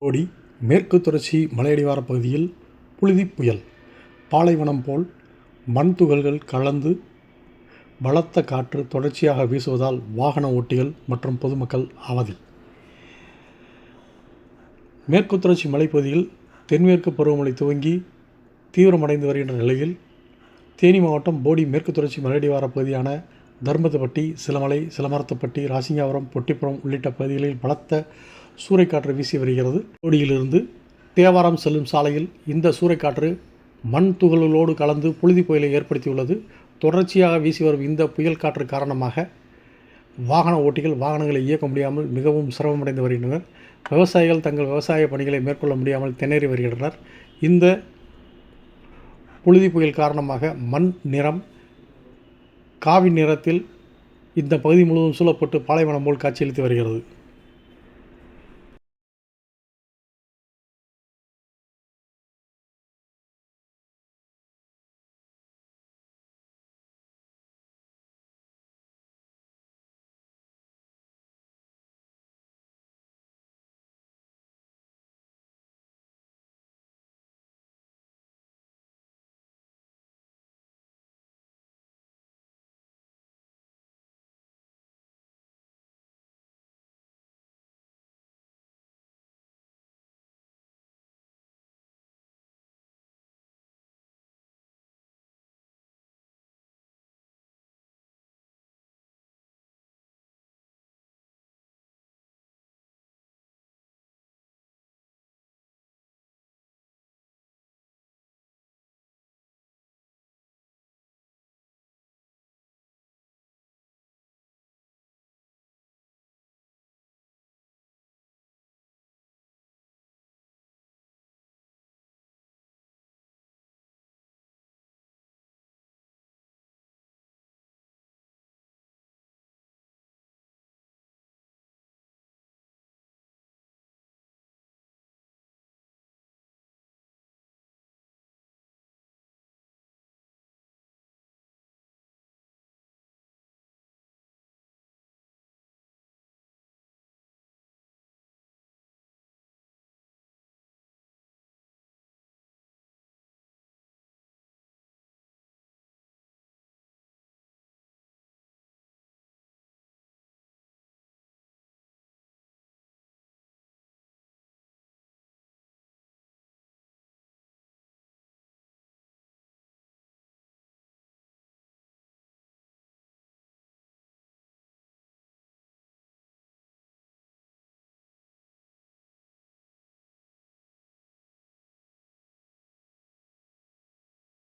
கோடி மேற்கு தொடர்ச்சி மலையடிவார பகுதியில் புழுதி புயல். பாலைவனம் போல் மண் துகள்கள் கலந்து பலத்த காற்று தொடர்ச்சியாக வீசுவதால் வாகன ஓட்டிகள் மற்றும் பொதுமக்கள் அவதி. மேற்கு தொடர்ச்சி மலைப்பகுதியில் தென்மேற்கு பருவமழை துவங்கி தீவிரமடைந்து வருகின்ற நிலையில் தேனி மாவட்டம் போடி மேற்கு தொடர்ச்சி மலையடிவார பகுதியான தர்மத்துப்பட்டி, சிலமலை, சிலமரத்துப்பட்டி, ராசிங்காபுரம், பொட்டிப்புறம் உள்ளிட்ட பகுதிகளில் பலத்த சூறைக்காற்று வீசி வருகிறது. போடியிலிருந்து தேவாரம் செல்லும் சாலையில் இந்த சூறைக்காற்று மண் துகள்களோடு கலந்து புழுதி புயலை ஏற்படுத்தியுள்ளது. தொடர்ச்சியாக வீசி வரும் இந்த புயல் காற்று காரணமாக வாகன ஓட்டிகள் வாகனங்களை இயக்க முடியாமல் மிகவும் சிரமமடைந்து வருகின்றனர். விவசாயிகள் தங்கள் விவசாய பணிகளை மேற்கொள்ள முடியாமல் திணறி வருகின்றனர். இந்த புழுதி புயல் காரணமாக மண் நிறம் காவி நிறத்தில் இந்த பகுதி முழுவதும் சூழப்பட்டு பாலைவனம் போல் காட்சியளித்து வருகிறது.